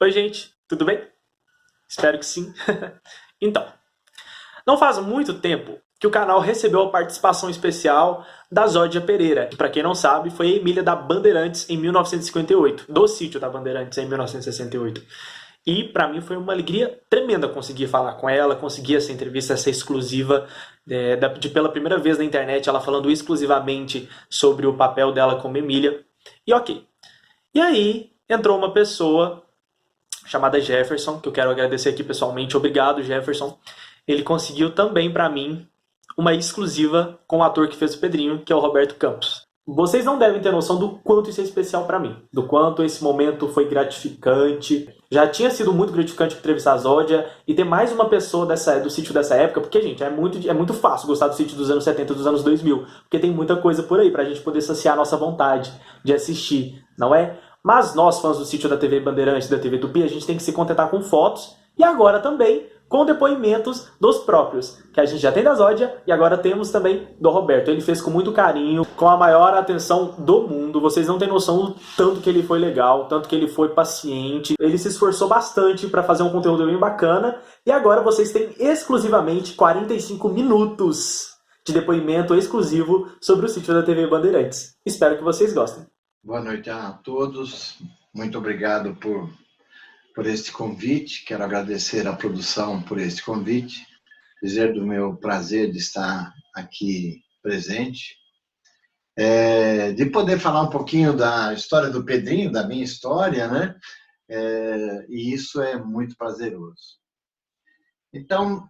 Oi, gente, tudo bem? Espero que sim. Então, não faz muito tempo que o canal recebeu a participação especial da Zódia Pereira, que, para quem não sabe, foi a Emília da Bandeirantes em 1958, do sítio da Bandeirantes em 1968. E para mim foi uma alegria tremenda conseguir falar com ela, conseguir essa entrevista, essa exclusiva, pela primeira vez na internet, ela falando exclusivamente sobre o papel dela como Emília. E ok. E aí entrou uma pessoa chamada Jefferson, que eu quero agradecer aqui pessoalmente. Obrigado, Jefferson. Ele conseguiu também para mim uma exclusiva com o ator que fez o Pedrinho, que é o Roberto Campos. Vocês não devem ter noção do quanto isso é especial para mim, do quanto esse momento foi gratificante. Já tinha sido muito gratificante entrevistar a Zódia e ter mais uma pessoa do sítio dessa época, porque, gente, é muito fácil gostar do sítio dos anos 70 e dos anos 2000, porque tem muita coisa por aí pra gente poder saciar a nossa vontade de assistir, não é? Mas nós, fãs do sítio da TV Bandeirantes e da TV Tupi, a gente tem que se contentar com fotos e agora também com depoimentos dos próprios, que a gente já tem da Zódia e agora temos também do Roberto. Ele fez com muito carinho, com a maior atenção do mundo. Vocês não têm noção do tanto que ele foi legal, tanto que ele foi paciente. Ele se esforçou bastante para fazer um conteúdo bem bacana e agora vocês têm exclusivamente 45 minutos de depoimento exclusivo sobre o sítio da TV Bandeirantes. Espero que vocês gostem. Boa noite a todos. Muito obrigado por este convite. Quero agradecer à produção por este convite, dizer do meu prazer de estar aqui presente, de poder falar um pouquinho da história do Pedrinho, da minha história, né? E isso é muito prazeroso. Então,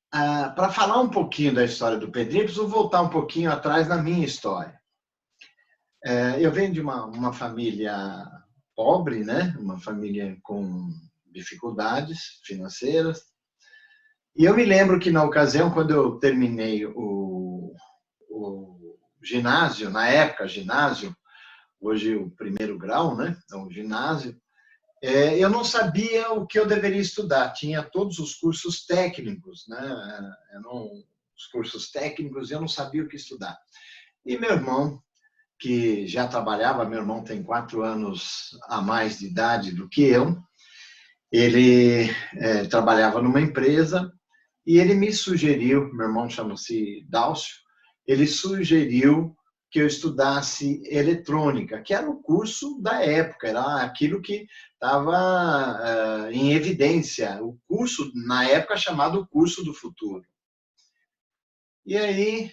para falar um pouquinho da história do Pedrinho, preciso voltar um pouquinho atrás na minha história. Eu venho de uma família pobre, né? Uma família com dificuldades financeiras. E eu me lembro que, na ocasião, quando eu terminei o ginásio, na época, ginásio, hoje o primeiro grau, né? Então, o ginásio, eu não sabia o que eu deveria estudar. Tinha todos os cursos técnicos, né? Eram os cursos técnicos e eu não sabia o que estudar. E meu irmão, que já trabalhava, meu irmão tem 4 anos a mais de idade do que eu, ele trabalhava numa empresa e ele me sugeriu, meu irmão chama-se Dálcio, ele sugeriu que eu estudasse eletrônica, que era o curso da época, era aquilo que estava em evidência, o curso, na época, chamado Curso do Futuro. E aí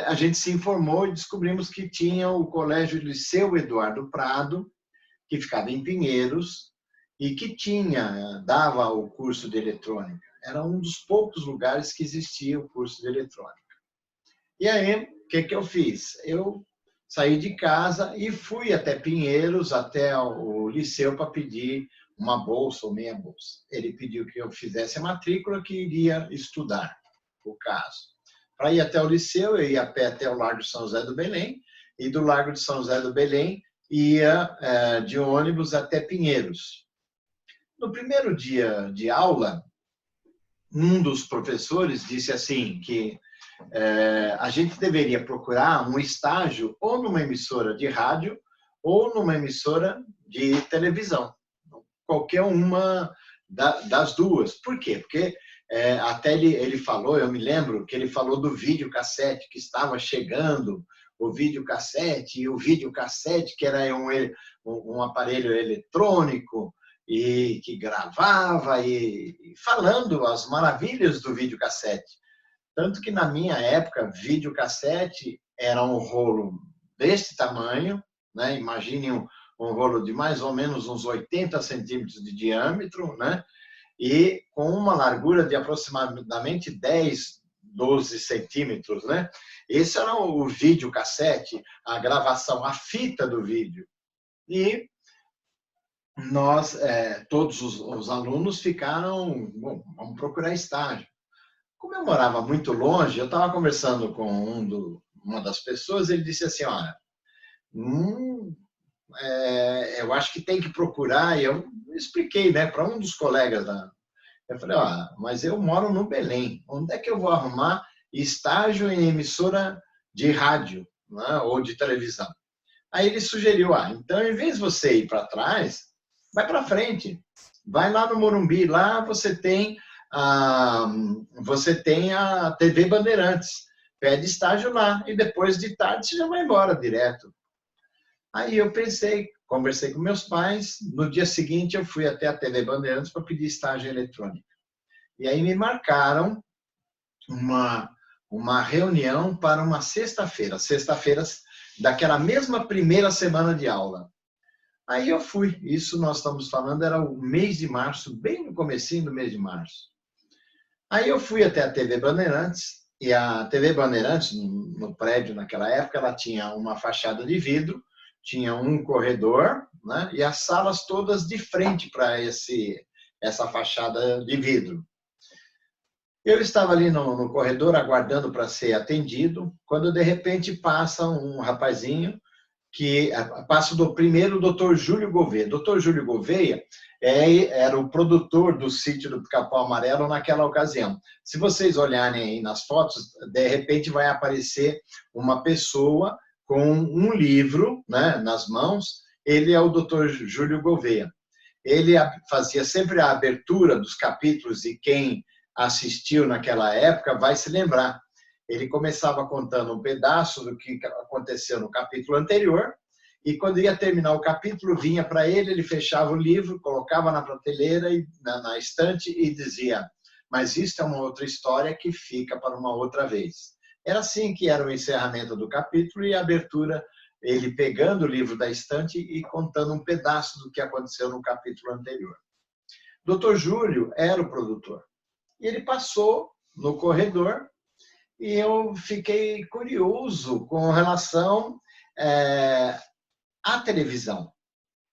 a gente se informou e descobrimos que tinha o Colégio Liceu Eduardo Prado, que ficava em Pinheiros, e que dava o curso de eletrônica. Era um dos poucos lugares que existia o curso de eletrônica. E aí, o que eu fiz? Eu saí de casa e fui até Pinheiros, até o liceu, para pedir uma bolsa ou meia bolsa. Ele pediu que eu fizesse a matrícula, que iria estudar o caso. Para ir até o liceu, eu ia a pé até o Largo de São José do Belém, e do Largo de São José do Belém ia de ônibus até Pinheiros. No primeiro dia de aula, um dos professores disse assim que a gente deveria procurar um estágio ou numa emissora de rádio ou numa emissora de televisão. Qualquer uma das duas. Por quê? Porque até ele falou, eu me lembro que ele falou do videocassete que estava chegando, o videocassete, e o videocassete que era um aparelho eletrônico e que gravava, e falando as maravilhas do videocassete. Tanto que, na minha época, videocassete era um rolo deste tamanho, né? Imagine um rolo de mais ou menos uns 80 centímetros de diâmetro, né? E com uma largura de aproximadamente 10, 12 centímetros, né? Esse era o videocassete, a gravação, a fita do vídeo. E nós, todos os alunos ficaram, bom, vamos procurar estágio. Como eu morava muito longe, eu estava conversando com uma das pessoas, ele disse assim, olha, eu acho que tem que procurar, e eu expliquei, né, para um dos colegas eu falei, mas eu moro no Belém, onde é que eu vou arrumar estágio em emissora de rádio, né, ou de televisão? Aí ele sugeriu, então, em vez de você ir para trás, vai para frente. Vai lá no Morumbi, lá você tem a TV Bandeirantes. Pede estágio lá e depois de tarde você já vai embora direto. Aí eu pensei, conversei com meus pais, no dia seguinte eu fui até a TV Bandeirantes para pedir estágio eletrônico. E aí me marcaram uma reunião para uma sexta-feiras daquela mesma primeira semana de aula. Aí eu fui, isso nós estamos falando, era o mês de março, bem no comecinho do mês de março. Aí eu fui até a TV Bandeirantes, e a TV Bandeirantes, no prédio naquela época, ela tinha uma fachada de vidro, tinha um corredor, né, e as salas todas de frente para essa fachada de vidro. Eu estava ali no corredor aguardando para ser atendido, quando de repente passa um rapazinho que passa primeiro o doutor Júlio Gouveia. Doutor Júlio Gouveia era o produtor do sítio do Pica-Pau Amarelo naquela ocasião. Se vocês olharem aí nas fotos, de repente vai aparecer uma pessoa com um livro, né, nas mãos. Ele é o doutor Júlio Gouveia. Ele fazia sempre a abertura dos capítulos e quem assistiu naquela época vai se lembrar. Ele começava contando um pedaço do que aconteceu no capítulo anterior, e quando ia terminar o capítulo, vinha para ele, ele fechava o livro, colocava na prateleira, na estante, e dizia: mas isto é uma outra história que fica para uma outra vez. Era assim que era o encerramento do capítulo e a abertura, ele pegando o livro da estante e contando um pedaço do que aconteceu no capítulo anterior. Dr. Júlio era o produtor. E ele passou no corredor, e eu fiquei curioso com relação à televisão.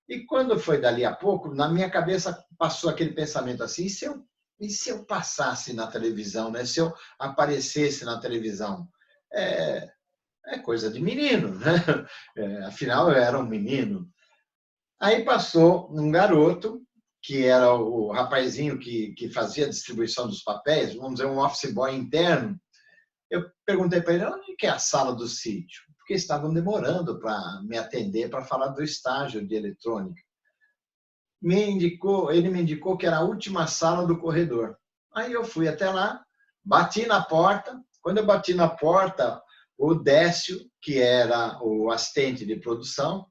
E quando foi dali a pouco, na minha cabeça passou aquele pensamento assim: e se eu passasse na televisão, né? Se eu aparecesse na televisão? É coisa de menino, né? Afinal, eu era um menino. Aí passou um garoto, que era o rapazinho que fazia a distribuição dos papéis, vamos dizer, um office boy interno. Eu perguntei para ele: onde que é a sala do sítio? Porque estavam demorando para me atender para falar do estágio de eletrônica. Ele me indicou que era a última sala do corredor. Aí eu fui até lá, bati na porta. Quando eu bati na porta, o Décio, que era o assistente de produção,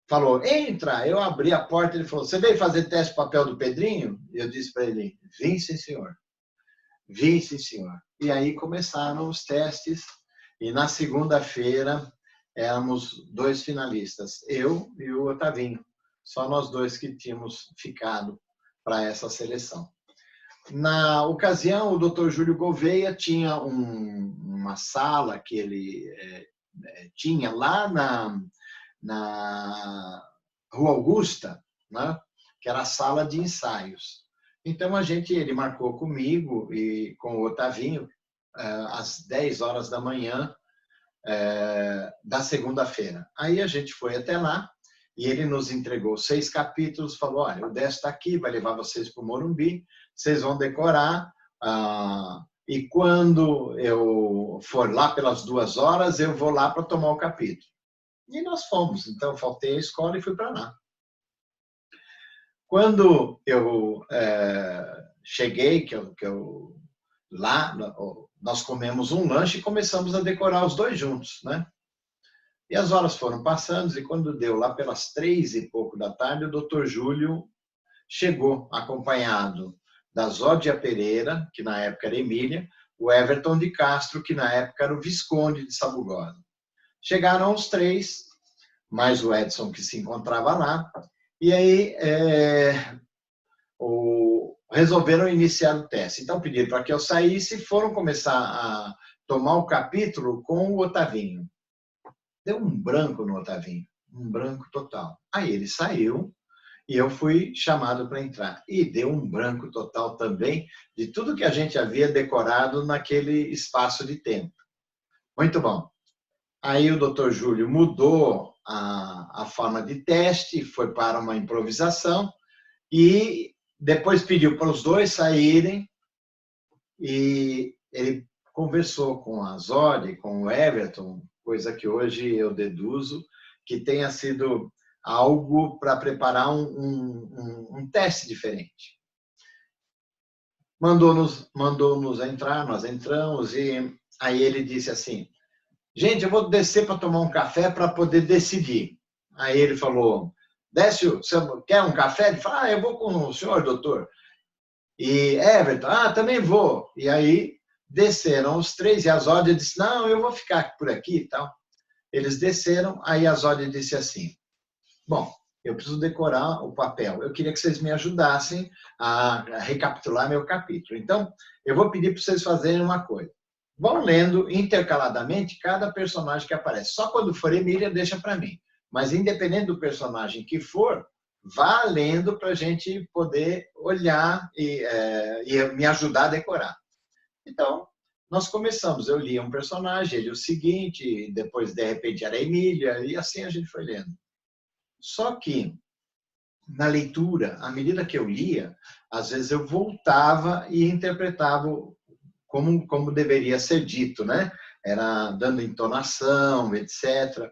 falou: entra. Eu abri a porta, ele falou: você veio fazer teste de papel do Pedrinho? Eu disse para ele: vim, sim, senhor. Vim, sim, senhor. E aí começaram os testes, e na segunda-feira éramos 2 finalistas, eu e o Otavinho. Só nós 2 que tínhamos ficado para essa seleção. Na ocasião, o Dr. Júlio Gouveia tinha uma sala que ele tinha lá na Rua Augusta, né? Que era a sala de ensaios. Então, ele marcou comigo e com o Otavinho às 10 horas da manhã da segunda-feira. Aí a gente foi até lá e ele nos entregou 6 capítulos, falou: olha, o Décio está aqui, vai levar vocês para o Morumbi, vocês vão decorar, e quando eu for lá pelas 2 horas, eu vou lá para tomar o capítulo. E nós fomos. Então, eu faltei a escola e fui para lá. Quando eu cheguei, lá, nós comemos um lanche e começamos a decorar os 2 juntos, né? E as horas foram passando, e quando deu lá pelas 3 e pouco da tarde, o doutor Júlio chegou, acompanhado da Zódia Pereira, que na época era Emília, o Everton de Castro, que na época era o Visconde de Sabugosa. Chegaram os 3, mais o Edson, que se encontrava lá, e aí resolveram iniciar o teste. Então, pediram para que eu saísse e foram começar a tomar o capítulo com o Otavinho. Deu um branco no Otavinho, um branco total. Aí ele saiu e eu fui chamado para entrar. E deu um branco total também de tudo que a gente havia decorado naquele espaço de tempo. Muito bom. Aí o doutor Júlio mudou a forma de teste, foi para uma improvisação e depois pediu para os 2 saírem e ele conversou com a Zódia, com o Everton, coisa que hoje eu deduzo que tenha sido algo para preparar um teste diferente. Mandou-nos entrar, nós entramos, e aí ele disse assim, gente, eu vou descer para tomar um café para poder decidir. Aí ele falou, Décio, você quer um café? Ele falou, eu vou com o senhor, doutor. E Everton, também vou. E aí desceram os três, e a Zódia disse, não, eu vou ficar por aqui e tal. Eles desceram, aí a Zódia disse assim, bom, eu preciso decorar o papel. Eu queria que vocês me ajudassem a recapitular meu capítulo. Então, eu vou pedir para vocês fazerem uma coisa. Vão lendo intercaladamente cada personagem que aparece. Só quando for Emília, deixa para mim. Mas, independente do personagem que for, vá lendo para a gente poder olhar e me ajudar a decorar. Então, nós começamos. Eu lia um personagem, ele o seguinte, depois, de repente, era a Emília, e assim a gente foi lendo. Só que, na leitura, à medida que eu lia, às vezes eu voltava e interpretava como deveria ser dito, né? Era dando entonação, etc.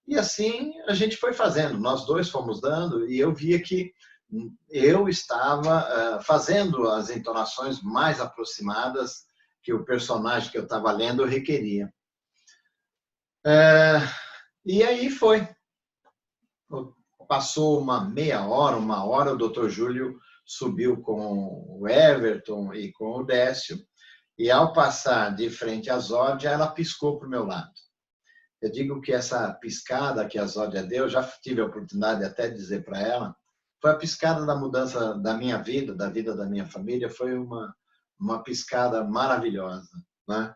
E assim a gente foi fazendo, nós dois fomos dando, e eu via que eu estava fazendo as entonações mais aproximadas que o personagem que eu estava lendo requeria. E aí foi. Passou uma meia hora, uma hora, o doutor Júlio subiu com o Everton e com o Décio, e ao passar de frente à Zódia, ela piscou para o meu lado. Eu digo que essa piscada que a Zódia deu, já tive a oportunidade até de dizer para ela, foi a piscada da mudança da minha vida, da vida da minha família, foi uma piscada maravilhosa, né?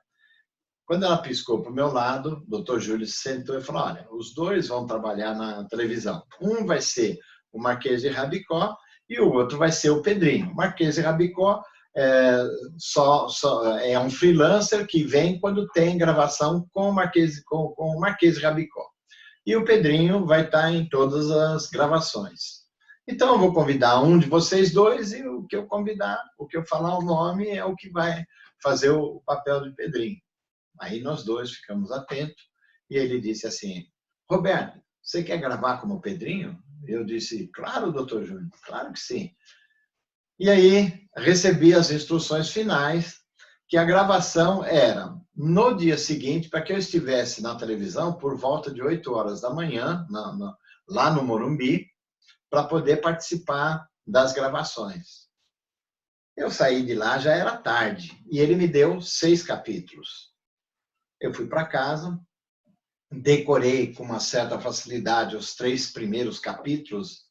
Quando ela piscou para o meu lado, o doutor Júlio se sentou e falou, olha, os dois vão trabalhar na televisão. Um vai ser o Marquês de Rabicó e o outro vai ser o Pedrinho. O Marquês de Rabicó é um freelancer que vem quando tem gravação com o Marquês de Rabicó. E o Pedrinho vai estar em todas as gravações. Então, eu vou convidar um de vocês dois e o que eu convidar, o que eu falar o nome é o que vai fazer o papel de Pedrinho. Aí nós dois ficamos atentos e ele disse assim, Roberto, você quer gravar como Pedrinho? Eu disse, claro, doutor Júnior, claro que sim. E aí recebi as instruções finais, que a gravação era no dia seguinte, para que eu estivesse na televisão por volta de 8 horas da manhã, lá no Morumbi, para poder participar das gravações. Eu saí de lá, já era tarde, e ele me deu 6 capítulos. Eu fui para casa, decorei com uma certa facilidade os 3 primeiros capítulos,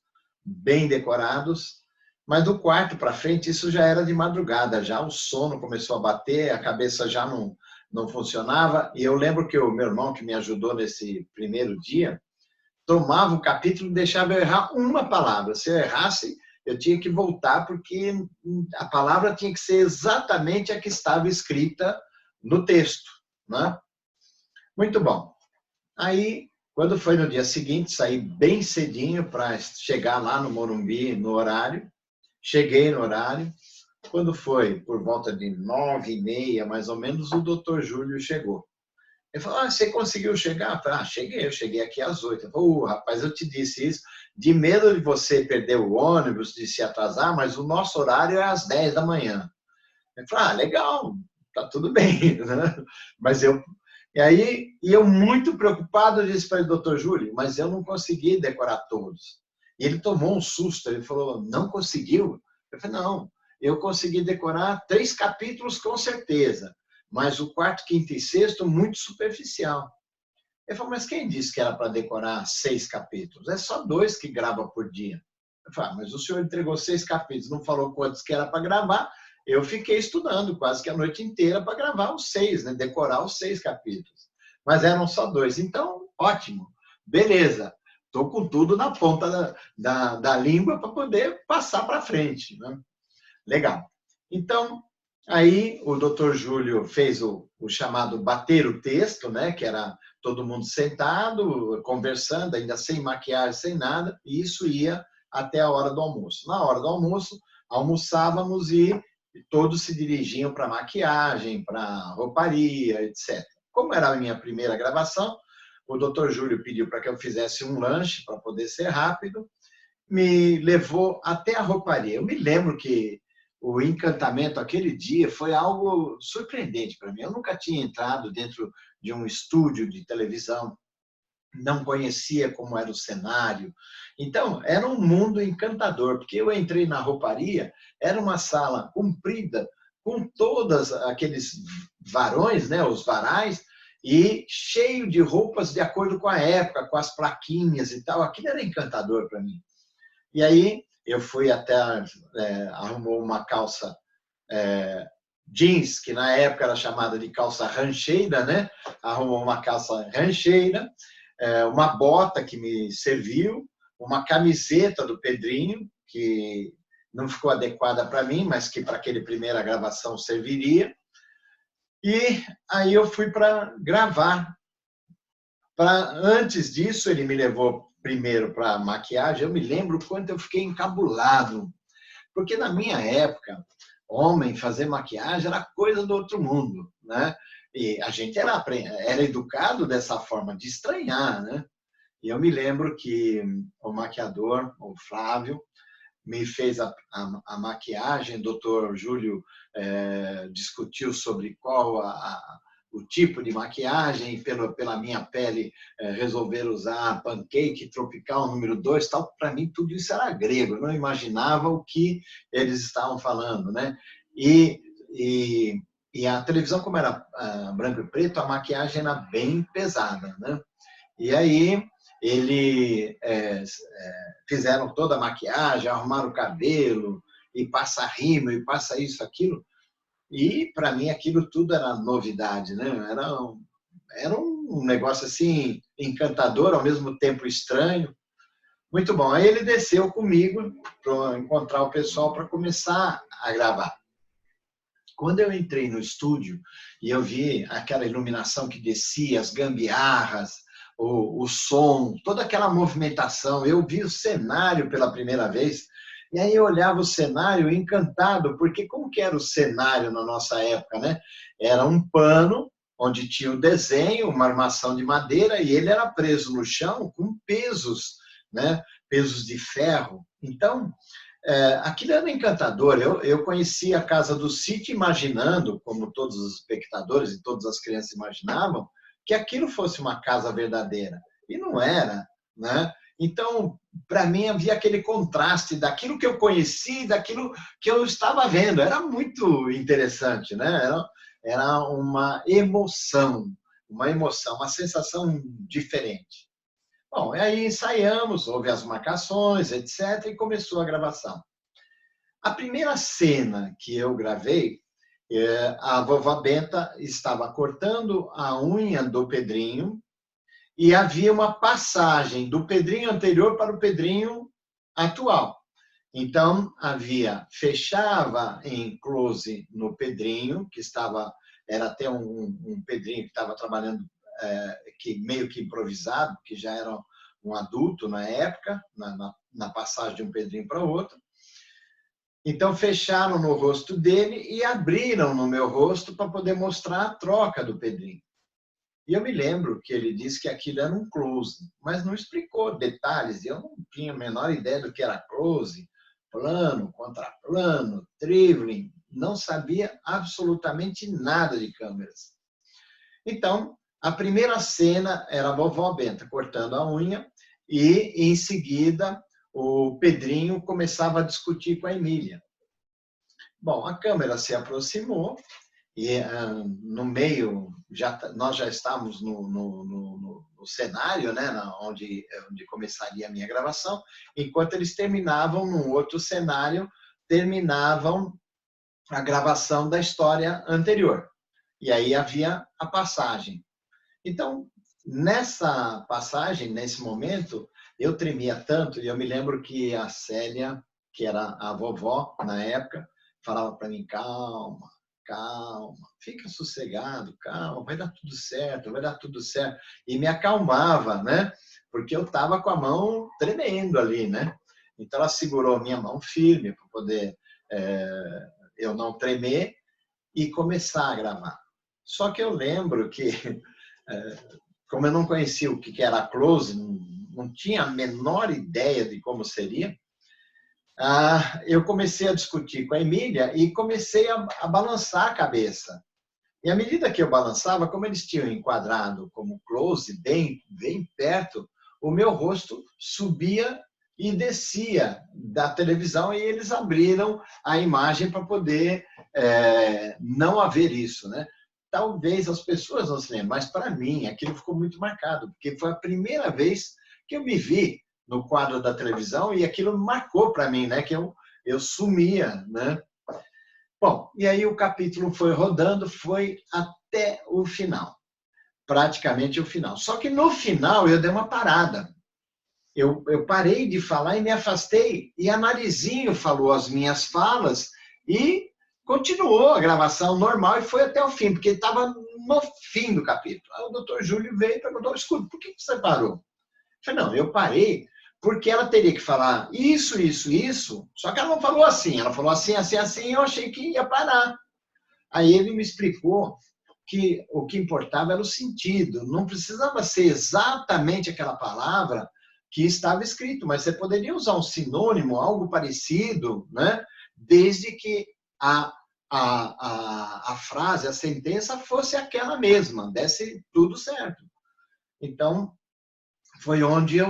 bem decorados, mas do quarto para frente isso já era de madrugada, já o sono começou a bater, a cabeça já não funcionava, e eu lembro que o meu irmão, que me ajudou nesse primeiro dia, tomava o capítulo e deixava eu errar uma palavra. Se eu errasse, eu tinha que voltar, porque a palavra tinha que ser exatamente a que estava escrita no texto, né? Muito bom. Aí, quando foi no dia seguinte, saí bem cedinho para chegar lá no Morumbi no horário. Cheguei no horário. Quando foi por volta de 9h30, mais ou menos, o doutor Júlio chegou. Ele falou, você conseguiu chegar? Eu falei, cheguei, eu cheguei aqui às 8. Ele falou, rapaz, eu te disse isso, de medo de você perder o ônibus, de se atrasar, mas o nosso horário é às 10 da manhã. Ele falou, legal, tá tudo bem. Mas e aí, eu muito preocupado, disse para ele, doutor Júlio, mas eu não consegui decorar todos. E ele tomou um susto, ele falou, não conseguiu? Eu falei, não, eu consegui decorar 3 capítulos com certeza, mas o quarto, quinto e sexto, muito superficial. Ele falou, mas quem disse que era para decorar 6 capítulos? É só 2 que grava por dia. Eu falei, mas o senhor entregou 6 capítulos, não falou quantos que era para gravar. Eu fiquei estudando quase que a noite inteira para gravar os 6, né? Decorar os 6 capítulos. Mas eram só 2. Então, ótimo, beleza. Estou com tudo na ponta da língua para poder passar para frente, né? Legal. Então, aí o doutor Júlio fez o chamado bater o texto, né? Que era todo mundo sentado, conversando, ainda sem maquiagem, sem nada, e isso ia até a hora do almoço. Na hora do almoço, almoçávamos e todos se dirigiam para maquiagem, para rouparia, etc. Como era a minha primeira gravação, o doutor Júlio pediu para que eu fizesse um lanche para poder ser rápido, me levou até a rouparia. Eu me lembro que o encantamento aquele dia foi algo surpreendente para mim. Eu nunca tinha entrado dentro de um estúdio de televisão, não conhecia como era o cenário. Então, era um mundo encantador, porque eu entrei na rouparia, era uma sala comprida, com todos aqueles varões, né, os varais, e cheio de roupas de acordo com a época, com as plaquinhas e tal. Aquilo era encantador para mim. E aí eu fui até, arrumou uma calça jeans, que na época era chamada de calça rancheira, né? Arrumou uma calça rancheira, uma bota que me serviu, uma camiseta do Pedrinho, que não ficou adequada para mim, mas que para aquele primeira gravação serviria. E aí eu fui para gravar. Antes disso, ele me levou primeiro para maquiagem. Eu me lembro quanto eu fiquei encabulado, porque na minha época, homem fazer maquiagem era coisa do outro mundo, né? E a gente era educado dessa forma, de estranhar, né? E eu me lembro que o maquiador, o Flávio, me fez a maquiagem, o doutor Júlio discutiu sobre qual o tipo de maquiagem, pela minha pele resolver usar pancake tropical número 2, tal. Para mim tudo isso era grego, eu não imaginava o que eles estavam falando, né? E a televisão, como era branco e preto, a maquiagem era bem pesada, né? E aí fizeram toda a maquiagem, arrumaram o cabelo, e passa rímel, e passa isso, aquilo. E, para mim, aquilo tudo era novidade, né? Era um negócio assim, encantador, ao mesmo tempo estranho. Muito bom. Aí ele desceu comigo para encontrar o pessoal para começar a gravar. Quando eu entrei no estúdio e eu vi aquela iluminação que descia, as gambiarras, o som, toda aquela movimentação, eu vi o cenário pela primeira vez, e aí eu olhava o cenário encantado, porque como que era o cenário na nossa época, né? Era um pano onde tinha o desenho, uma armação de madeira, e ele era preso no chão com pesos, né? Pesos de ferro. Então, aquilo era encantador. Eu conheci a Casa do Sítio imaginando, como todos os espectadores e todas as crianças imaginavam, que aquilo fosse uma casa verdadeira. E não era, né? Então, para mim, havia aquele contraste daquilo que eu conheci e daquilo que eu estava vendo. Era muito interessante, né? Era uma emoção, uma sensação diferente. Bom, aí ensaiamos, houve as marcações, etc., e começou a gravação. A primeira cena que eu gravei, a vovó Benta estava cortando a unha do Pedrinho e havia uma passagem do Pedrinho anterior para o Pedrinho atual. Então, fechava em close no Pedrinho, que era até um Pedrinho que estava trabalhando meio que improvisado, que já era um adulto na época, na passagem de um Pedrinho para o outro. Então, fecharam no rosto dele e abriram no meu rosto para poder mostrar a troca do Pedrinho. E eu me lembro que ele disse que aquilo era um close, mas não explicou detalhes. Eu não tinha a menor ideia do que era close, plano, contraplano, traveling. Não sabia absolutamente nada de câmeras. Então, a primeira cena era a vovó Benta cortando a unha e, em seguida, o Pedrinho começava a discutir com a Emília. Bom, a câmera se aproximou e no meio, nós já estávamos no cenário, né, onde começaria a minha gravação, enquanto eles terminavam num outro cenário, terminavam a gravação da história anterior. E aí havia a passagem. Então, nessa passagem, nesse momento, eu tremia tanto, e eu me lembro que a Célia, que era a vovó na época, falava para mim: calma, calma, fica sossegado, calma, vai dar tudo certo, vai dar tudo certo. E me acalmava, né? Porque eu estava com a mão tremendo ali, né? Então ela segurou a minha mão firme para poder eu não tremer e começar a gravar. Só que eu lembro que como eu não conhecia o que era close, não tinha a menor ideia de como seria, eu comecei a discutir com a Emília e comecei a balançar a cabeça. E à medida que eu balançava, como eles tinham enquadrado como close, bem perto, o meu rosto subia e descia da televisão e eles abriram a imagem para poder não haver isso, né? Talvez as pessoas não se lembrem, mas para mim aquilo ficou muito marcado, porque foi a primeira vez que eu me vi no quadro da televisão e aquilo marcou para mim, né? Que eu sumia, né? Bom, e aí o capítulo foi rodando, foi até o final, praticamente o final. Só que no final eu dei uma parada. Eu parei de falar e me afastei, e a Narizinho falou as minhas falas e continuou a gravação normal e foi até o fim, porque estava no fim do capítulo. Aí o doutor Júlio veio e perguntou, escuta, por que você parou? Eu falei, não, eu parei porque ela teria que falar isso, só que ela não falou assim, ela falou assim, e eu achei que ia parar. Aí ele me explicou que o que importava era o sentido, não precisava ser exatamente aquela palavra que estava escrito, mas você poderia usar um sinônimo, algo parecido, né? Desde que a frase, a sentença fosse aquela mesma, desse tudo certo. Então, foi onde aí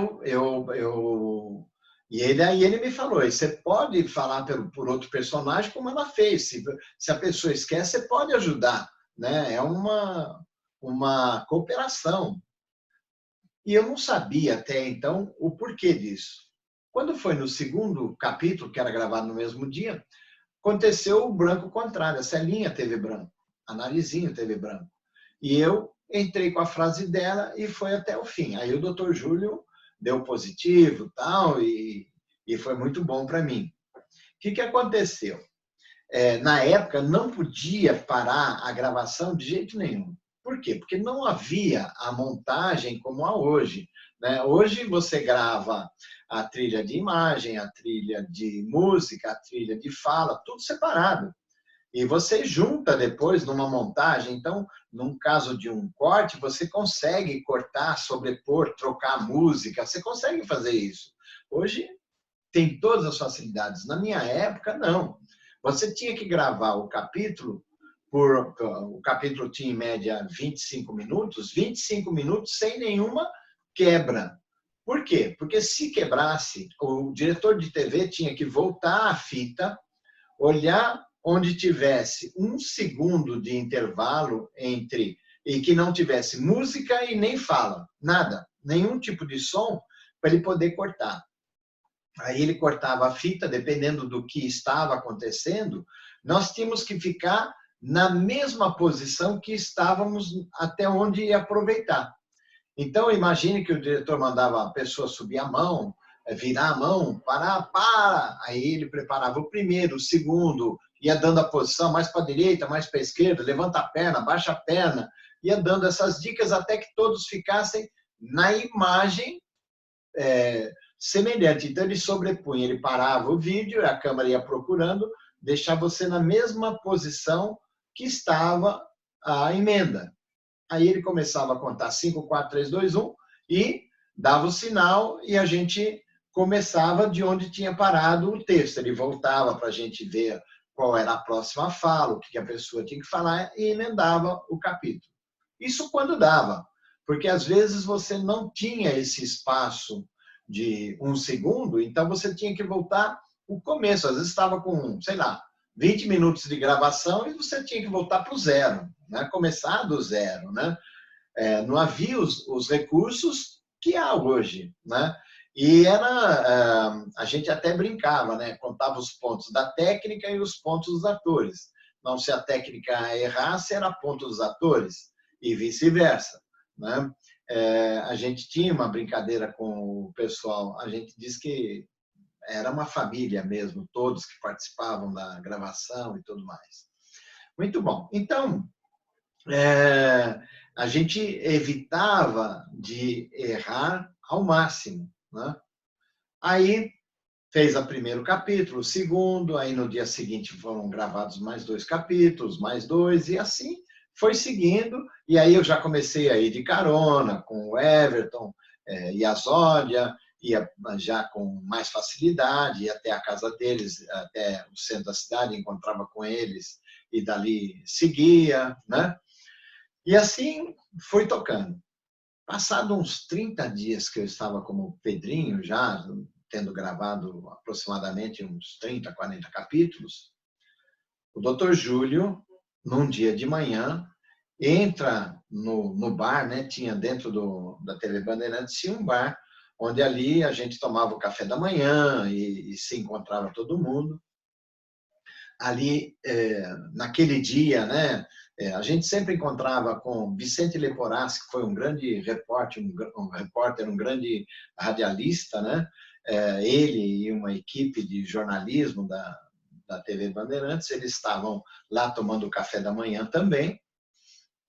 ele me falou, você pode falar por outro personagem como ela fez, se a pessoa esquece, você pode ajudar, né? É uma cooperação. E eu não sabia até então o porquê disso. Quando foi no segundo capítulo, que era gravado no mesmo dia, aconteceu o branco contrário, a Celinha teve branco, a Narizinho teve branco. E eu entrei com a frase dela e foi até o fim. Aí o doutor Júlio deu positivo tal, e foi muito bom para mim. O que aconteceu? Na época, não podia parar a gravação de jeito nenhum. Por quê? Porque não havia a montagem como há hoje, né? Hoje você grava a trilha de imagem, a trilha de música, a trilha de fala, tudo separado. E você junta depois numa montagem. Então, num caso de um corte, você consegue cortar, sobrepor, trocar música, você consegue fazer isso. Hoje tem todas as facilidades. Na minha época, não. Você tinha que gravar o capítulo, o capítulo tinha em média 25 minutos sem nenhuma quebra. Por quê? Porque se quebrasse, o diretor de TV tinha que voltar a fita, olhar onde tivesse 1 segundo de intervalo e que não tivesse música e nem fala, nada, nenhum tipo de som, para ele poder cortar. Aí ele cortava a fita, dependendo do que estava acontecendo, nós tínhamos que ficar na mesma posição que estávamos até onde ia aproveitar. Então, imagine que o diretor mandava a pessoa subir a mão, virar a mão, parar, para. Aí ele preparava o primeiro, o segundo, ia dando a posição mais para a direita, mais para a esquerda, levanta a perna, baixa a perna, ia dando essas dicas até que todos ficassem na imagem semelhante. Então, ele sobrepunha, ele parava o vídeo, a câmera ia procurando, deixar você na mesma posição que estava a emenda. Aí ele começava a contar 5, 4, 3, 2, 1 e dava o sinal e a gente começava de onde tinha parado o texto. Ele voltava para a gente ver qual era a próxima fala, o que a pessoa tinha que falar e emendava o capítulo. Isso quando dava, porque às vezes você não tinha esse espaço de 1 segundo, então você tinha que voltar o começo. Às vezes estava com, sei lá, 20 minutos de gravação e você tinha que voltar para o zero, né? Começar do zero, né? Não havia os recursos que há hoje, né? E a gente até brincava, né? Contava os pontos da técnica e os pontos dos atores. Não, se a técnica errasse, era ponto dos atores e vice-versa, né? A gente tinha uma brincadeira com o pessoal, a gente diz que era uma família mesmo, todos que participavam da gravação e tudo mais. Muito bom. Então, a gente evitava de errar ao máximo, né? Aí fez o primeiro capítulo, o segundo, aí no dia seguinte foram gravados mais 2 capítulos, mais 2, e assim foi seguindo, e aí eu já comecei a ir de carona com o Everton e a Zódia, ia já com mais facilidade, ia até a casa deles, até o centro da cidade, encontrava com eles e dali seguia, né? E assim foi tocando. Passado uns 30 dias que eu estava como Pedrinho, já tendo gravado aproximadamente uns 30, 40 capítulos, o Dr. Júlio, num dia de manhã, entra no bar, né? Tinha dentro da TV Bandeirantes, tinha um bar, onde ali a gente tomava o café da manhã e se encontrava todo mundo. Ali, naquele dia, né? A gente sempre encontrava com Vicente Leporassi, que foi um grande repórter, um grande radialista, né? Ele e uma equipe de jornalismo da TV Bandeirantes, eles estavam lá tomando café da manhã também,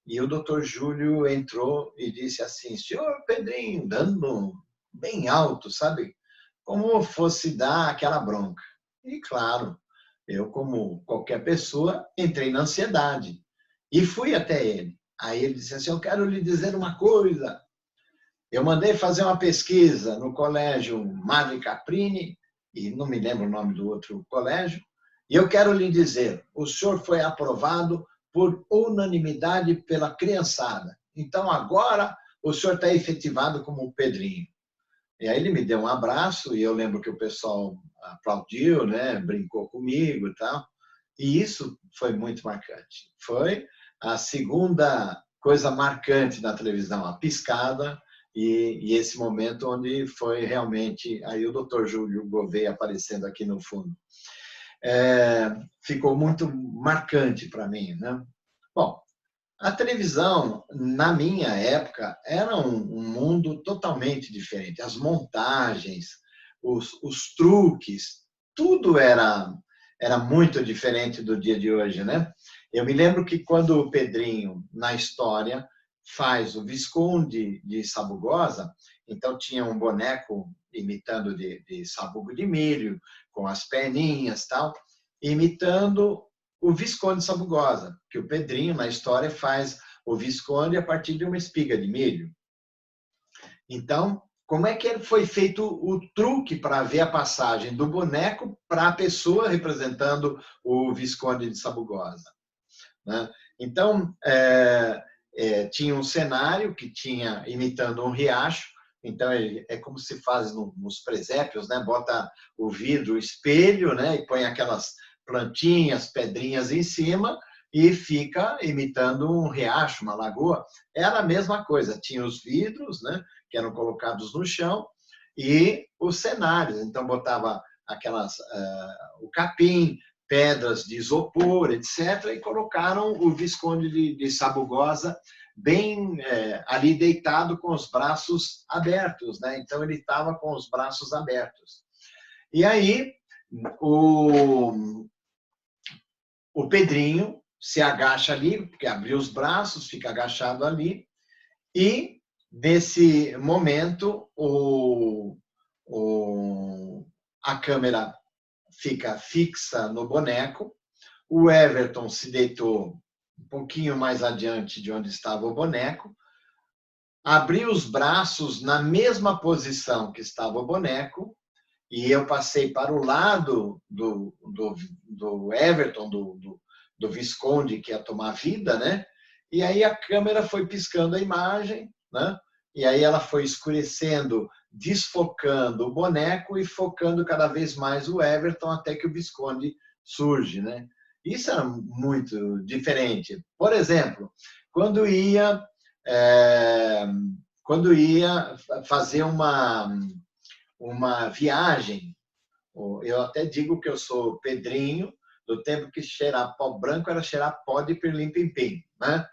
e o doutor Júlio entrou e disse assim: senhor Pedrinho, dando bem alto, sabe? Como fosse dar aquela bronca. E claro, eu, como qualquer pessoa, entrei na ansiedade e fui até ele. Aí ele disse assim: eu quero lhe dizer uma coisa. Eu mandei fazer uma pesquisa no colégio Madre Caprini, e não me lembro o nome do outro colégio, e eu quero lhe dizer, o senhor foi aprovado por unanimidade pela criançada. Então, agora, o senhor está efetivado como Pedrinho. E aí ele me deu um abraço, e eu lembro que o pessoal aplaudiu, né, brincou comigo e tal. E isso foi muito marcante. Foi a segunda coisa marcante na televisão, a piscada, e esse momento onde foi realmente aí o Dr. Júlio Gouveia aparecendo aqui no fundo. Ficou muito marcante para mim, né? Bom, a televisão, na minha época, era um mundo totalmente diferente. As montagens, os truques, tudo era muito diferente do dia de hoje, né? Eu me lembro que quando o Pedrinho, na história, faz o Visconde de Sabugosa, então tinha um boneco imitando de sabugo de milho, com as perninhas e tal, imitando o Visconde de Sabugosa, que o Pedrinho, na história, faz o Visconde a partir de uma espiga de milho. Então, como é que foi feito o truque para ver a passagem do boneco para a pessoa representando o Visconde de Sabugosa? Né? Então, tinha um cenário que tinha imitando um riacho, então é como se faz nos presépios, né? Bota o vidro, o espelho, né? E põe aquelas plantinhas, pedrinhas em cima e fica imitando um riacho, uma lagoa. Era a mesma coisa, tinha os vidros, né? Que eram colocados no chão e os cenários. Então botava o capim, pedras de isopor, etc., e colocaram o Visconde de Sabugosa bem ali deitado com os braços abertos, né? Então ele estava com os braços abertos. E aí o Pedrinho se agacha ali, porque abriu os braços, fica agachado ali, e nesse momento a câmera fica fixa no boneco, o Everton se deitou um pouquinho mais adiante de onde estava o boneco, abriu os braços na mesma posição que estava o boneco, e eu passei para o lado do Everton, do Visconde, que ia tomar vida, né? E aí a câmera foi piscando a imagem, né? E aí ela foi escurecendo, desfocando o boneco e focando cada vez mais o Everton até que o Visconde surge, né? Isso era muito diferente. Por exemplo, quando ia fazer uma viagem, eu até digo que eu sou Pedrinho, do tempo que cheirar pó branco era cheirar pó de pirlim-pim-pim, né?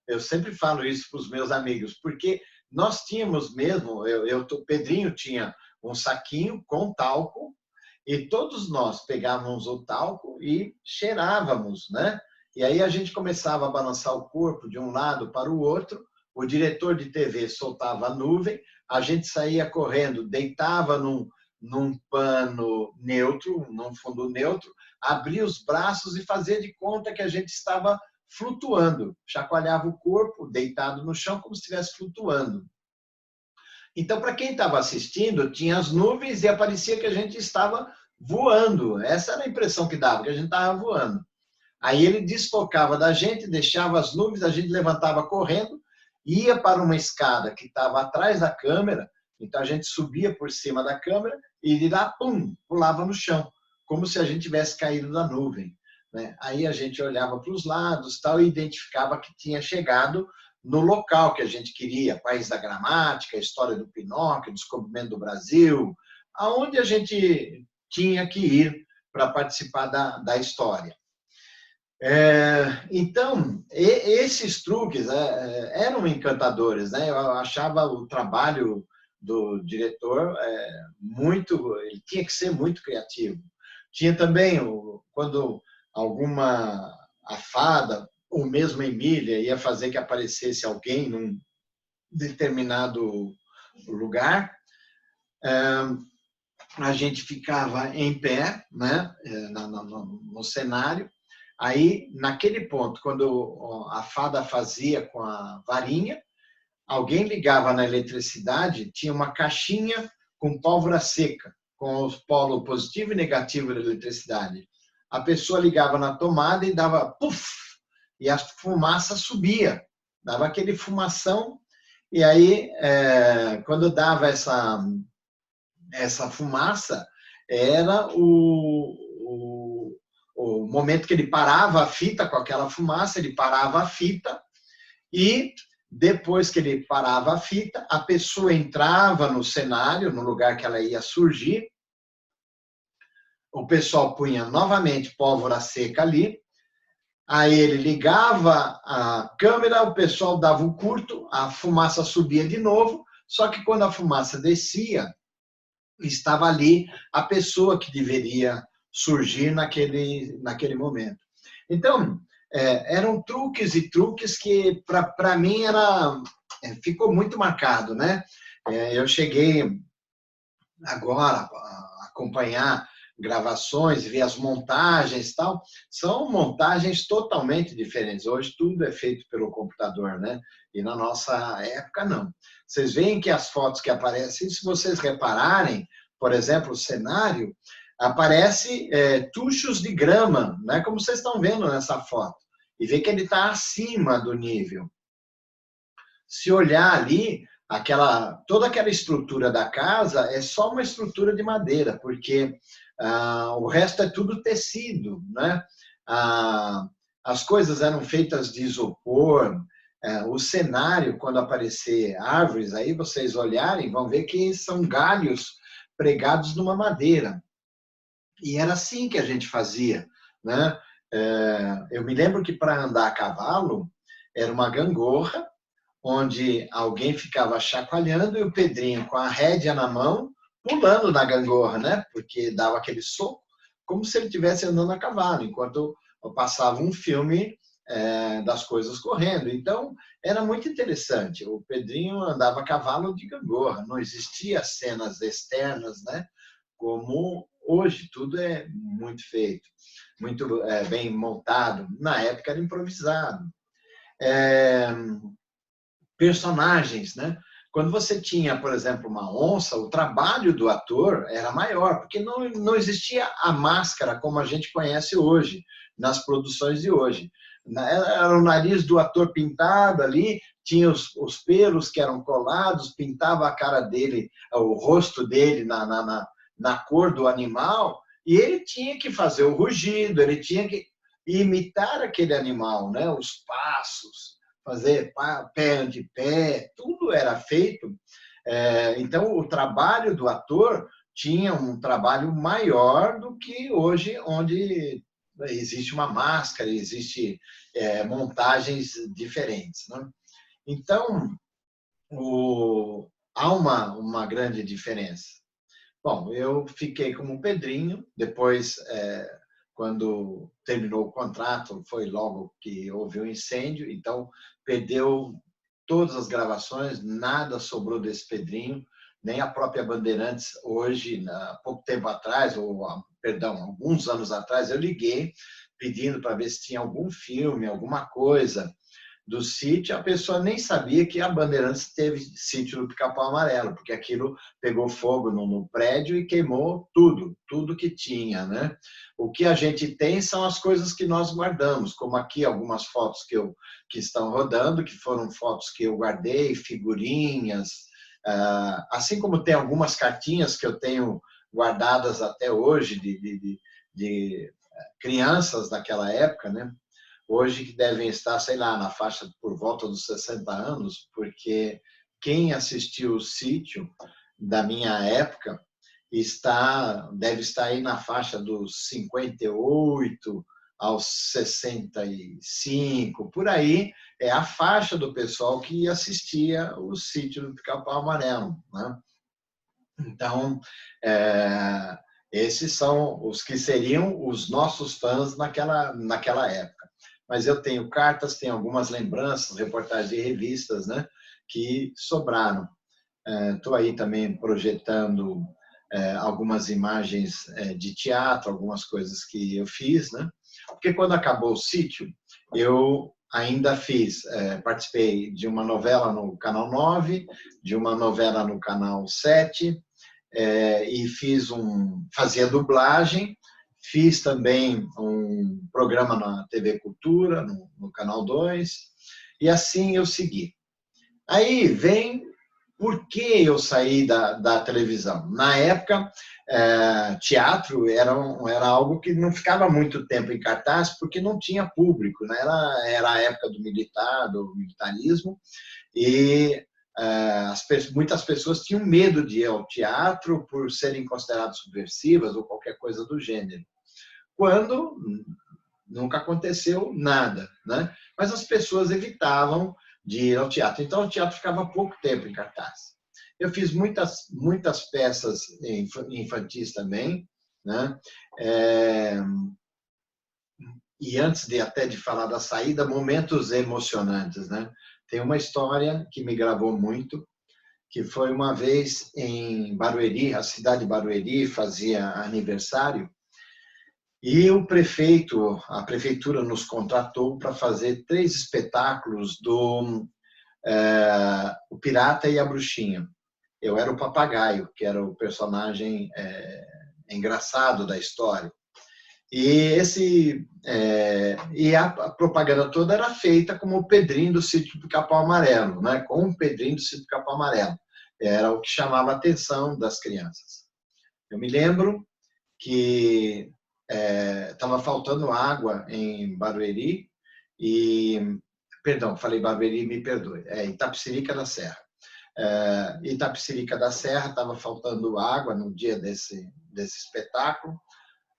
Eu sempre falo isso para os meus amigos, porque nós tínhamos mesmo, Pedrinho tinha um saquinho com talco, e todos nós pegávamos o talco e cheirávamos, né? E aí a gente começava a balançar o corpo de um lado para o outro, o diretor de TV soltava a nuvem, a gente saía correndo, deitava num pano neutro, num fundo neutro, abria os braços e fazia de conta que a gente estava flutuando, chacoalhava o corpo, deitado no chão, como se estivesse flutuando. Então, para quem estava assistindo, tinha as nuvens e parecia que a gente estava voando. Essa era a impressão que dava, que a gente estava voando. Aí ele desfocava da gente, deixava as nuvens, a gente levantava correndo, ia para uma escada que estava atrás da câmera, então a gente subia por cima da câmera e de lá, pum, pulava no chão, como se a gente tivesse caído da nuvem. Né? Aí a gente olhava para os lados tal, e identificava que tinha chegado no local que a gente queria, País da Gramática, História do Pinóquio, Descobrimento do Brasil, aonde a gente tinha que ir para participar da história. Então, esses truques eram encantadores, né? Eu achava o trabalho do diretor muito, ele tinha que ser muito criativo. Tinha também, quando a fada, ou mesmo a Emília, ia fazer que aparecesse alguém num determinado lugar, a gente ficava em pé, né, no cenário. Aí, naquele ponto, quando a fada fazia com a varinha, alguém ligava na eletricidade, tinha uma caixinha com pólvora seca, com os polos positivo e negativo da eletricidade. A pessoa ligava na tomada e dava puf, e a fumaça subia, dava aquele fumação, e aí, quando dava essa fumaça, era o momento que ele parava a fita com aquela fumaça, ele parava a fita e depois que ele parava a fita, a pessoa entrava no cenário, no lugar que ela ia surgir, o pessoal punha novamente pólvora seca ali, aí ele ligava a câmera, o pessoal dava o curto, a fumaça subia de novo, só que quando a fumaça descia, estava ali a pessoa que deveria surgir naquele momento. Então, eram truques e truques que, para mim, ficou muito marcado, né? Eu cheguei agora a acompanhar gravações, ver as montagens e tal, são montagens totalmente diferentes. Hoje tudo é feito pelo computador, né? E na nossa época, não. Vocês veem que as fotos que aparecem, se vocês repararem, por exemplo, o cenário, aparece tuchos de grama, né? Como vocês estão vendo nessa foto. E vê que ele está acima do nível. Se olhar ali, toda aquela estrutura da casa é só uma estrutura de madeira, porque o resto é tudo tecido, né? As coisas eram feitas de isopor. O cenário, quando aparecer árvores, aí vocês olharem, vão ver que são galhos pregados numa madeira. E era assim que a gente fazia, né? Eu me lembro que para andar a cavalo era uma gangorra, onde alguém ficava chacoalhando e o Pedrinho com a rédea na mão, pulando na gangorra, né? Porque dava aquele soco, como se ele estivesse andando a cavalo, enquanto passava um filme das coisas correndo. Então, era muito interessante. O Pedrinho andava a cavalo de gangorra, não existia cenas externas, né? Como hoje, tudo é muito feito, muito bem montado. Na época era improvisado. Personagens, né? Quando você tinha, por exemplo, uma onça, o trabalho do ator era maior, porque não existia a máscara como a gente conhece hoje, nas produções de hoje. Era o nariz do ator pintado ali, tinha os pelos que eram colados, pintava a cara dele, o rosto dele na cor do animal, e ele tinha que fazer o rugido, ele tinha que imitar aquele animal, né? Os passos, fazer pé de pé, tudo era feito. Então, o trabalho do ator tinha um trabalho maior do que hoje, onde existe uma máscara, existe montagens diferentes, né? Então, há uma grande diferença. Bom, eu fiquei como Pedrinho, depois, quando terminou o contrato, foi logo que houve um incêndio, então perdeu todas as gravações, nada sobrou desse Pedrinho, nem a própria Bandeirantes hoje, há pouco tempo atrás, perdão, alguns anos atrás, eu liguei, pedindo para ver se tinha algum filme, alguma coisa do sítio, a pessoa nem sabia que a Bandeirantes teve sítio do Pica-Pau Amarelo, porque aquilo pegou fogo no prédio e queimou tudo que tinha, né? O que a gente tem são as coisas que nós guardamos, como aqui algumas fotos que estão rodando, que foram fotos que eu guardei, figurinhas, assim como tem algumas cartinhas que eu tenho guardadas até hoje de crianças daquela época, né? Hoje que devem estar, sei lá, na faixa por volta dos 60 anos, porque quem assistiu o sítio da minha época deve estar aí na faixa dos 58 aos 65, por aí é a faixa do pessoal que assistia o sítio do Pica-Pau Amarelo, né? Então, esses são os que seriam os nossos fãs naquela época. Mas eu tenho cartas, tenho algumas lembranças, reportagens de revistas, né, que sobraram. Estou aí também projetando algumas imagens de teatro, algumas coisas que eu fiz, né? Porque quando acabou o sítio, eu ainda participei de uma novela no Canal 9, de uma novela no Canal 7, e fazia dublagem, fiz também um programa na TV Cultura, no Canal 2, e assim eu segui. Aí vem por que eu saí da televisão. Na época, teatro era algo que não ficava muito tempo em cartaz, porque não tinha público, né? Era a época do militarismo, e muitas pessoas tinham medo de ir ao teatro por serem consideradas subversivas ou qualquer coisa do gênero. Quando nunca aconteceu nada, né? Mas as pessoas evitavam de ir ao teatro. Então, o teatro ficava pouco tempo em cartaz. Eu fiz muitas peças infantis também, né? E antes até de falar da saída, momentos emocionantes, né? Tem uma história que me gravou muito, que foi uma vez em Barueri, a cidade de Barueri fazia aniversário, e a prefeitura nos contratou para fazer 3 espetáculos do O Pirata e a Bruxinha. Eu era o papagaio, que era o personagem engraçado da história. E a propaganda toda era feita como o Pedrinho do Sítio do Pica-Pau Amarelo, né? Com o Pedrinho do Sítio do Pica-Pau Amarelo. Era o que chamava a atenção das crianças. Eu me lembro que estava faltando água em Barueri perdão, falei Barueri, me perdoe, Itapecerica da Serra. Itapecerica da Serra estava faltando água no dia desse espetáculo,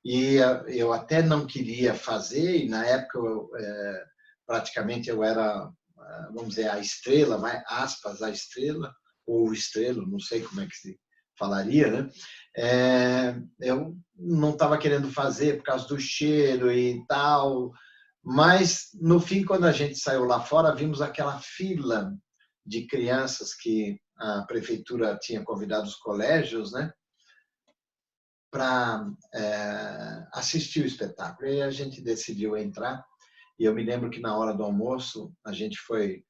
e eu até não queria fazer, e na época praticamente eu era, vamos dizer, a estrela, aspas, a estrela, ou o estrelo, não sei como é que se falaria, né? Eu não estava querendo fazer por causa do cheiro e tal, mas no fim, quando a gente saiu lá fora, vimos aquela fila de crianças que a prefeitura tinha convidado os colégios, né, para assistir o espetáculo. E a gente decidiu entrar, e eu me lembro que na hora do almoço a gente foi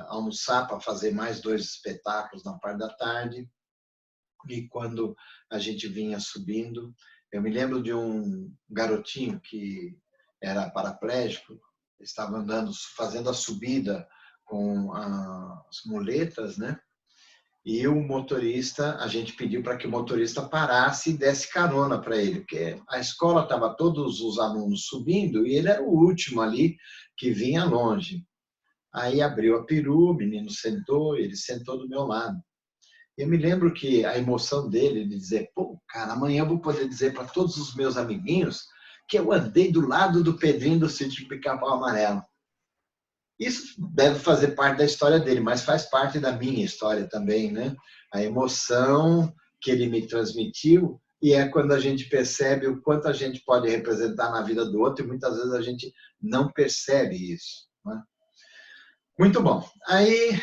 almoçar para fazer mais 2 espetáculos na parte da tarde, e quando a gente vinha subindo, eu me lembro de um garotinho que era paraplégico, estava andando, fazendo a subida com as muletas, né? E o motorista, a gente pediu para que o motorista parasse e desse carona para ele, porque a escola estava todos os alunos subindo e ele era o último ali que vinha longe. Aí abriu a perua, o menino sentou, ele sentou do meu lado. Eu me lembro que a emoção dele de dizer, pô, cara, amanhã eu vou poder dizer para todos os meus amiguinhos que eu andei do lado do Pedrinho do Sítio do Pica-Pau Amarelo. Isso deve fazer parte da história dele, mas faz parte da minha história também, né? A emoção que ele me transmitiu, e é quando a gente percebe o quanto a gente pode representar na vida do outro, e muitas vezes a gente não percebe isso, né? Muito bom. Aí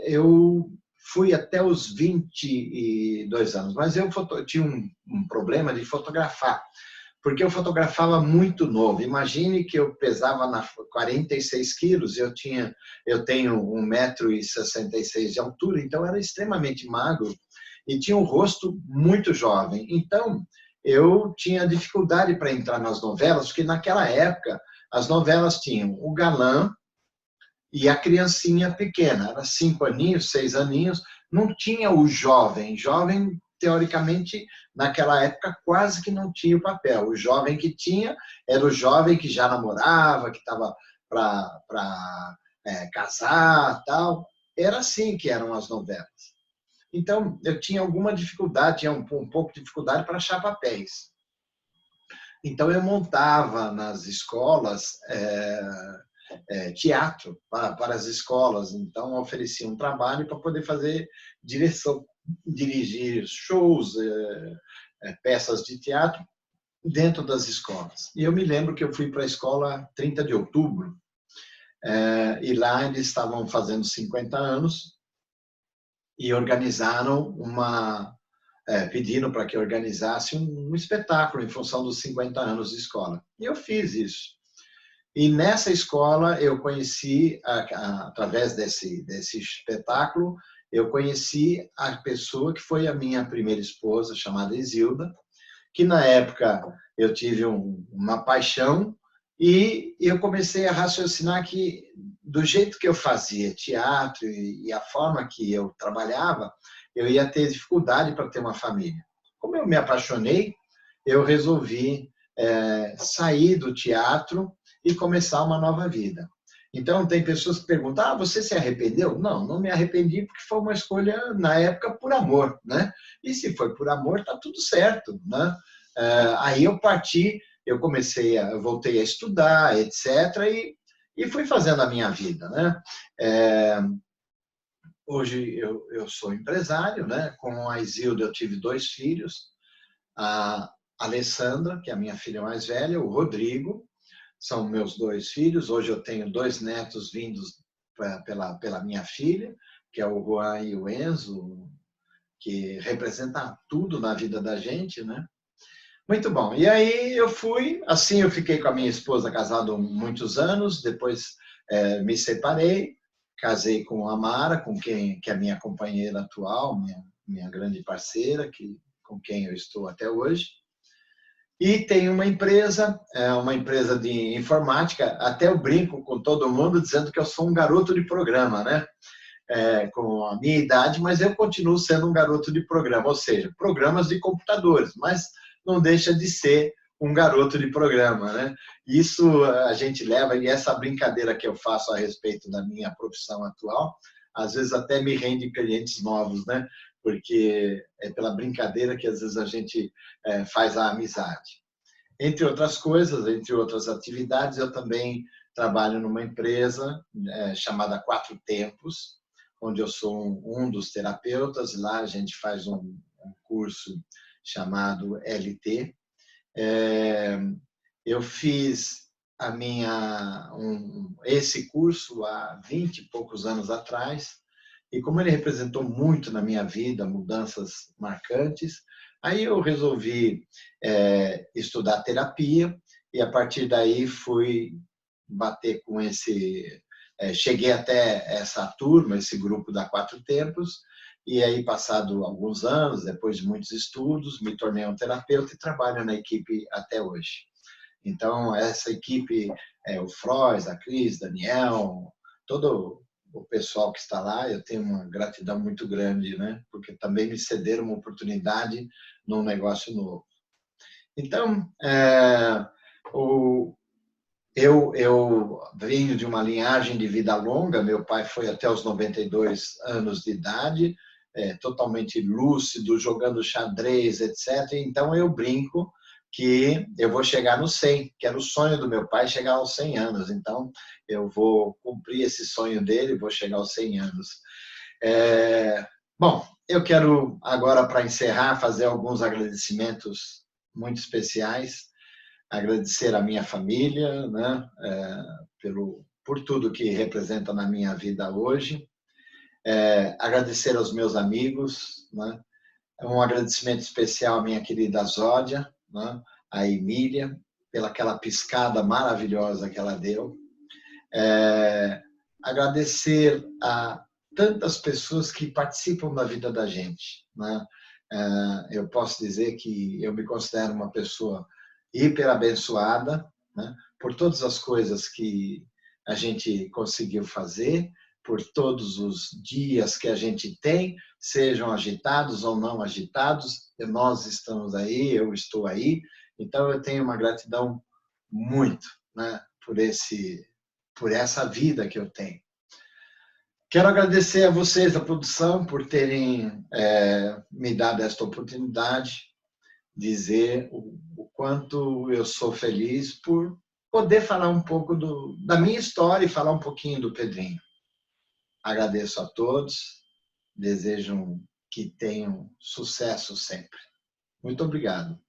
eu fui até os 22 anos, mas eu tinha um problema de fotografar, porque eu fotografava muito novo. Imagine que eu pesava 46 quilos, eu tenho 1,66 m de altura, então eu era extremamente magro e tinha um rosto muito jovem. Então, eu tinha dificuldade para entrar nas novelas, porque naquela época as novelas tinham o galã e a criancinha pequena, era 5 aninhos, 6 aninhos, não tinha o jovem. Jovem, teoricamente, naquela época quase que não tinha o papel. O jovem que tinha era o jovem que já namorava, que estava para casar, tal. Era assim que eram as novelas. Então, eu tinha alguma dificuldade, tinha um pouco de dificuldade para achar papéis. Então, eu montava nas escolas teatro para as escolas. Então, oferecia um trabalho para poder fazer direção, dirigir shows, peças de teatro dentro das escolas. E eu me lembro que eu fui para a escola 30 de outubro, e lá eles estavam fazendo 50 anos e organizaram pediram para que organizasse um espetáculo em função dos 50 anos de escola. E eu fiz isso. E nessa escola eu conheci, através desse espetáculo, eu conheci a pessoa que foi a minha primeira esposa, chamada Isilda, que na época eu tive uma paixão e eu comecei a raciocinar que, do jeito que eu fazia teatro e a forma que eu trabalhava, eu ia ter dificuldade para ter uma família. Como eu me apaixonei, eu resolvi sair do teatro e começar uma nova vida. Então, tem pessoas que perguntam, você se arrependeu? Não, não me arrependi, porque foi uma escolha, na época, por amor, né? E se foi por amor, está tudo certo, né? Aí eu voltei a estudar, etc., e fui fazendo a minha vida, né? Hoje eu sou empresário, né? Com a Isilda eu tive 2 filhos, a Alessandra, que é a minha filha mais velha, o Rodrigo, são meus 2 filhos. Hoje eu tenho 2 netos vindos pela minha filha, que é o Juan e o Enzo, que representam tudo na vida da gente, né? Muito bom. E aí eu fiquei com a minha esposa casado muitos anos, depois me separei, casei com a Mara, que é a minha companheira atual, minha grande parceira, com quem eu estou até hoje. E tem uma empresa de informática, até eu brinco com todo mundo dizendo que eu sou um garoto de programa, né? Com a minha idade, mas eu continuo sendo um garoto de programa, ou seja, programas de computadores, mas não deixa de ser um garoto de programa, né? Isso a gente leva, e essa brincadeira que eu faço a respeito da minha profissão atual, às vezes até me rende clientes novos, né? Porque é pela brincadeira que às vezes a gente faz a amizade. Entre outras coisas, entre outras atividades, eu também trabalho numa empresa chamada Quatro Tempos, onde eu sou um dos terapeutas. Lá a gente faz um curso chamado LT. Eu fiz esse curso há 20 e poucos anos atrás, e como ele representou muito na minha vida, mudanças marcantes, aí eu resolvi estudar terapia, e a partir daí fui bater com cheguei até essa turma, esse grupo da Quatro Tempos, e aí, passado alguns anos, depois de muitos estudos, me tornei um terapeuta e trabalho na equipe até hoje. Então, essa equipe, o Frois, a Cris, Daniel, todo o pessoal que está lá, eu tenho uma gratidão muito grande, né? Porque também me cederam uma oportunidade num negócio novo. Então, eu venho de uma linhagem de vida longa. Meu pai foi até os 92 anos de idade, totalmente lúcido, jogando xadrez, etc. Então, eu brinco que eu vou chegar no 100, que era o sonho do meu pai, chegar aos 100 anos. Então, eu vou cumprir esse sonho dele, vou chegar aos 100 anos. Bom, eu quero agora, para encerrar, fazer alguns agradecimentos muito especiais. Agradecer a minha família, né, por tudo que representa na minha vida hoje. Agradecer aos meus amigos, né? Um agradecimento especial à minha querida Zódia, né? a Emília, pela aquela piscada maravilhosa que ela deu. Agradecer a tantas pessoas que participam da vida da gente, né? Eu posso dizer que eu me considero uma pessoa hiper abençoada, né? Por todas as coisas que a gente conseguiu fazer, por todos os dias que a gente tem, sejam agitados ou não agitados, nós estamos aí, eu estou aí, então eu tenho uma gratidão muito, né, por essa vida que eu tenho. Quero agradecer a vocês da produção por terem me dado esta oportunidade, dizer o quanto eu sou feliz por poder falar um pouco da minha história e falar um pouquinho do Pedrinho. Agradeço a todos, desejo que tenham sucesso sempre. Muito obrigado.